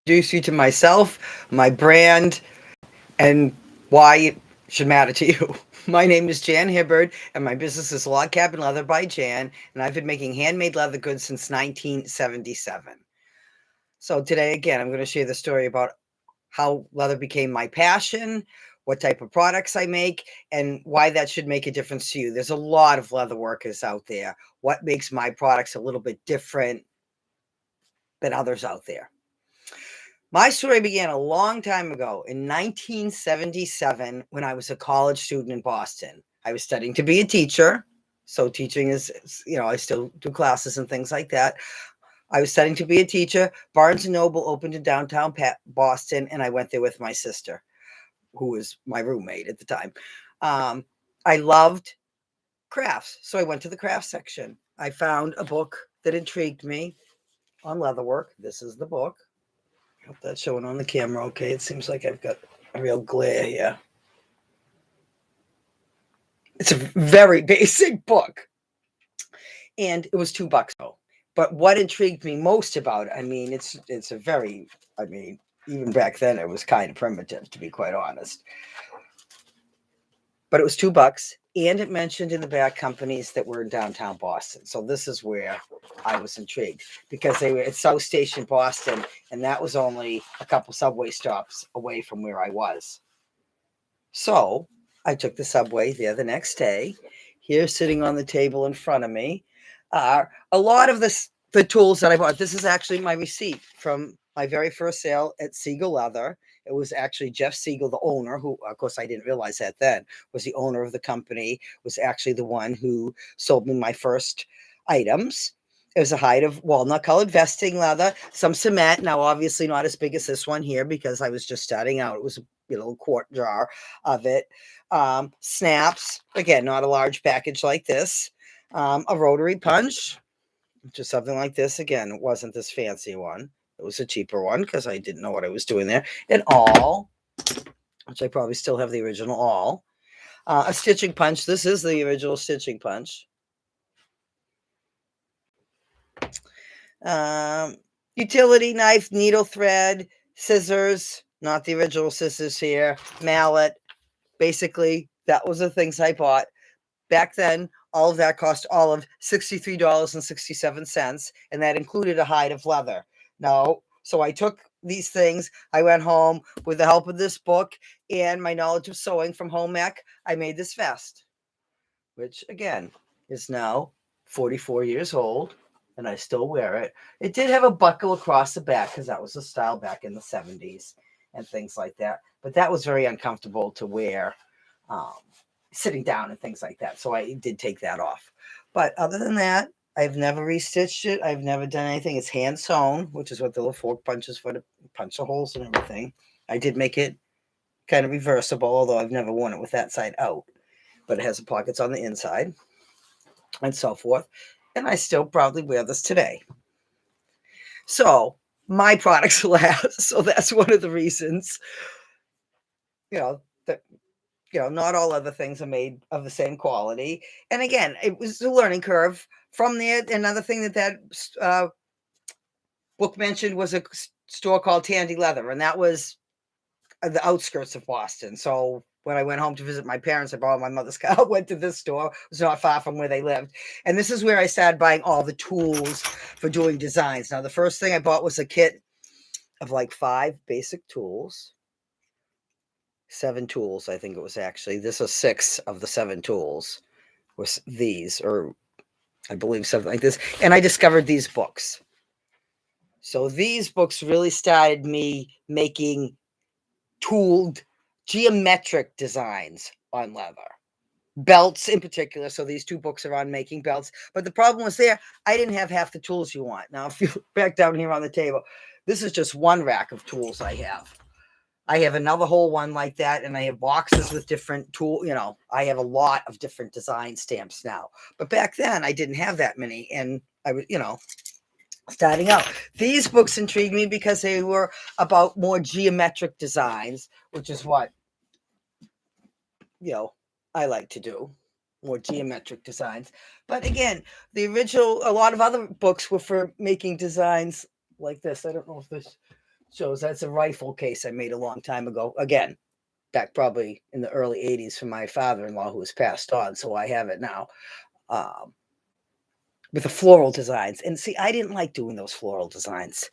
introduce you to myself, my brand, and why it should matter to you. My name is Jan Hibbard, and my business is Log Cabin Leather by Jan, and I've been making handmade leather goods since 1977. So today, again, I'm going to share the story about how leather became my passion, what type of products I make, and why that should make a difference to you. There's a lot of leather workers out there. What makes my products a little bit different than others out there? My story began a long time ago in 1977 when I was a college student in Boston. I was studying to be a teacher. So, teaching I still do classes and things like that. I was studying to be a teacher. Barnes and Noble opened in downtown Boston, and I went there with my sister, who was my roommate at the time. I loved crafts. So, I went to the craft section. I found a book that intrigued me on leatherwork. This is the book. Hope that's showing on the camera okay. It seems like I've got a real glare here. It's a very basic book. And it was $2 though. But what intrigued me most about it, it's a very, even back then it was kind of primitive, to be quite honest. But it was $2, and it mentioned in the back companies that were in downtown Boston. So this is where I was intrigued, because they were at South Station, Boston, and that was only a couple subway stops away from where I was. So I took the subway there the next day. Here, sitting on the table in front of me, are a lot of the tools that I bought. This is actually my receipt from my very first sale at Siegel Leather. It was actually Jeff Siegel, the owner, who, of course, I didn't realize that then, was the owner of the company, was actually the one who sold me my first items. It was a hide of walnut-colored vesting leather, some cement. Now, obviously not as big as this one here because I was just starting out. It was a little quart jar of it. Snaps, again, not a large package like this. A rotary punch, just something like this. Again, it wasn't this fancy one. It was a cheaper one because I didn't know what I was doing there. An awl, which I probably still have the original awl. A stitching punch. This is the original stitching punch. Utility knife, needle thread, scissors, not the original scissors here, mallet. Basically, that was the things I bought. Back then, all of that cost all of $63.67, and that included a hide of leather. Now, so I took these things, I went home with the help of this book and my knowledge of sewing from home ec. I made this vest, which again is now 44 years old, and I still wear it. It did have a buckle across the back because that was the style back in the 70s and things like that. But that was very uncomfortable to wear sitting down and things like that. So I did take that off. But other than that, I've never restitched it. I've never done anything. It's hand sewn, which is what the little fork punches for to punch the holes and everything. I did make it kind of reversible, although I've never worn it with that side out. But it has the pockets on the inside and so forth. And I still proudly wear this today. So my products last. So that's one of the reasons, that not all other things are made of the same quality. And again, it was a learning curve. From there, another thing that book mentioned was a store called Tandy Leather, and that was the outskirts of Boston. So when I went home to visit my parents, I borrowed my mother's car, went to this store. It was not far from where they lived. And this is where I started buying all the tools for doing designs. Now, the first thing I bought was a kit of like 5 basic tools. 7 tools, I think it was actually. This was 6 of the 7 tools was these, or I believe something like this. And I discovered these books. So these books really started me making tooled geometric designs on leather. Belts in particular. So these 2 books are on making belts. But the problem was there, I didn't have half the tools you want. Now, if you look back down here on the table, this is just one rack of tools I have. I have another whole one like that, and I have boxes with different tool. I have a lot of different design stamps now. But back then, I didn't have that many, and I was, starting out. These books intrigued me because they were about more geometric designs, which is what, I like to do. More geometric designs. But again, a lot of other books were for making designs like this. I don't know if this shows that's a rifle case I made a long time ago. Again, back probably in the early 80s from my father-in-law who was passed on. So I have it now. Um, with the floral designs. And see, I didn't like doing those floral designs.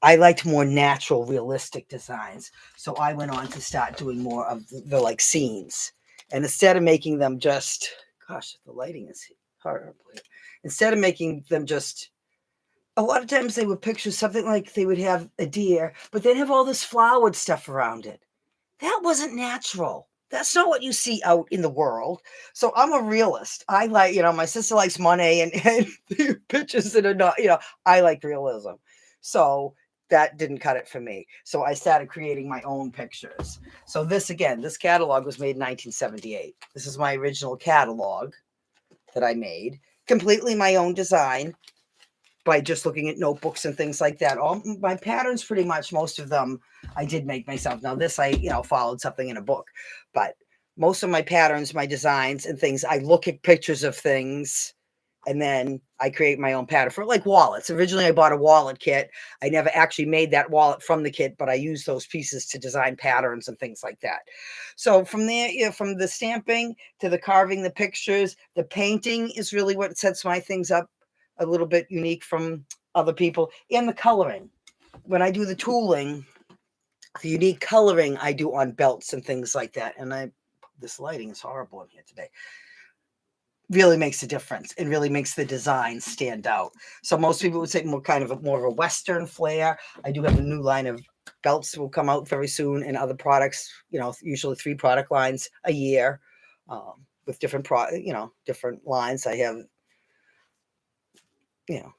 I liked more natural, realistic designs. So I went on to start doing more of the like scenes. And instead of making them just, gosh, the lighting is horrible. Instead of making them just, a lot of times they would picture something like they would have a deer, but they'd have all this flowered stuff around it. That wasn't natural. That's not what you see out in the world. So I'm a realist. I like, my sister likes Monet and the pictures that are not, I like realism. So that didn't cut it for me. So I started creating my own pictures. So this, again, this catalog was made in 1978. This is my original catalog that I made, completely my own design by just looking at notebooks and things like that. All my patterns, pretty much, most of them I did make myself. Now this, I, followed something in a book, but most of my patterns, my designs and things, I look at pictures of things and then I create my own pattern for, like, wallets. Originally, I bought a wallet kit. I never actually made that wallet from the kit, but I used those pieces to design patterns and things like that. So from there, from the stamping to the carving, the pictures, the painting is really what sets my things up a little bit unique from other people, and the coloring. When I do the tooling, the unique coloring I do on belts and things like that. And this lighting is horrible in here today. Really makes a difference. It really makes the design stand out. So most people would say more of a Western flair. I do have a new line of belts that will come out very soon, and other products. Usually 3 product lines a year, with different lines. I have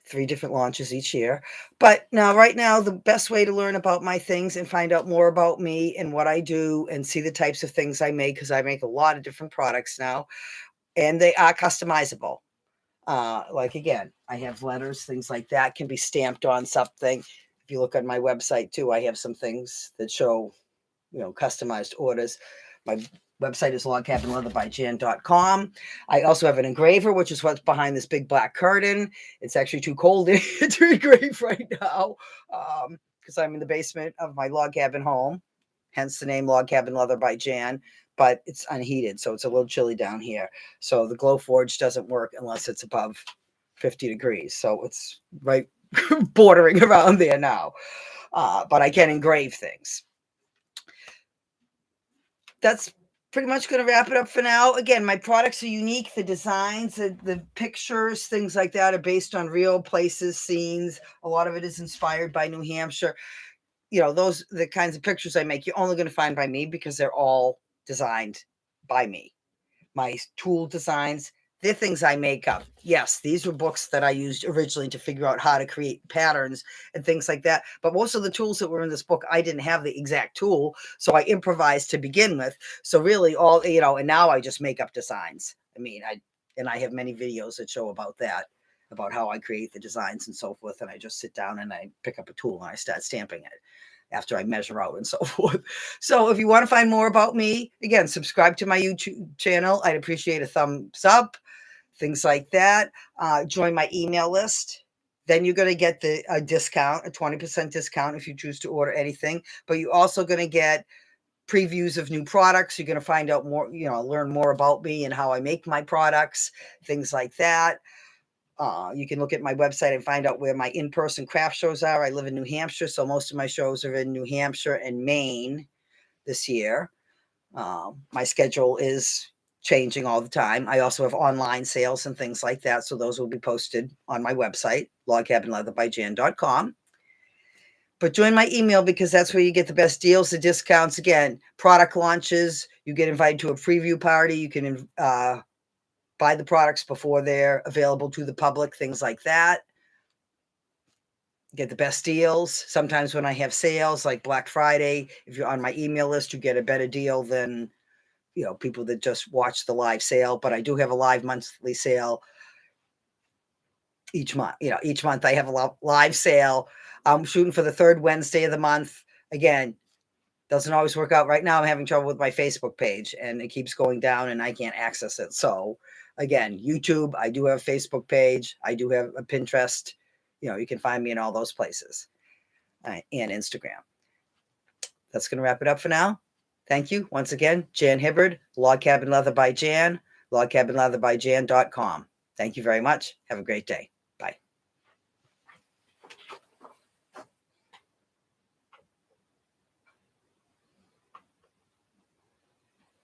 3 different launches each year. But now, right now, the best way to learn about my things and find out more about me and what I do and see the types of things I make, because I make a lot of different products now, and they are customizable. Like, again, I have letters, things like that can be stamped on something. If you look on my website too, I have some things that show, customized orders. My website is logcabinleatherbyjan.com. I also have an engraver, which is what's behind this big black curtain. It's actually too cold to engrave right now, because I'm in the basement of my log cabin home, hence the name Log Cabin Leather by Jan. But it's unheated, so it's a little chilly down here. So the glow forge doesn't work unless it's above 50 degrees. So it's right bordering around there now. But I can engrave things. That's pretty much going to wrap it up for now. Again, my products are unique. The designs, the pictures, things like that are based on real places, scenes. A lot of it is inspired by New Hampshire. Those the kinds of pictures I make, you're only going to find by me, because they're all designed by me. My tool designs, they're things I make up. Yes, these were books that I used originally to figure out how to create patterns and things like that. But most of the tools that were in this book, I didn't have the exact tool. So I improvised to begin with. So really and now I just make up designs. I have many videos that show about that, about how I create the designs and so forth. And I just sit down and I pick up a tool and I start stamping it after I measure out and so forth. So if you want to find more about me, again, subscribe to my YouTube channel. I'd appreciate a thumbs up, things like that. Join my email list. Then you're going to get a discount, a 20% discount if you choose to order anything. But you're also going to get previews of new products. You're going to find out more, learn more about me and how I make my products, things like that. You can look at my website and find out where my in-person craft shows are. I live in New Hampshire, so most of my shows are in New Hampshire and Maine this year. My schedule is changing all the time. I also have online sales and things like that, so those will be posted on my website, logcabinleatherbyjan.com. But join my email, because that's where you get the best deals, the discounts. Again, product launches. You get invited to a preview party. You can buy the products before they're available to the public, things like that. Get the best deals. Sometimes when I have sales like Black Friday, if you're on my email list, you get a better deal than, people that just watch the live sale. But I do have a live monthly sale each month. Each month I have a live sale. I'm shooting for the 3rd Wednesday of the month. Again, doesn't always work out. Right now I'm having trouble with my Facebook page and it keeps going down and I can't access it. So again, YouTube, I do have a Facebook page. I do have a Pinterest. You can find me in all those places, and Instagram. that's going to wrap it up for now. Thank you once again, Jan Hibbard, Log Cabin Leather by Jan, logcabinleatherbyjan.com. Thank you very much. Have a great day.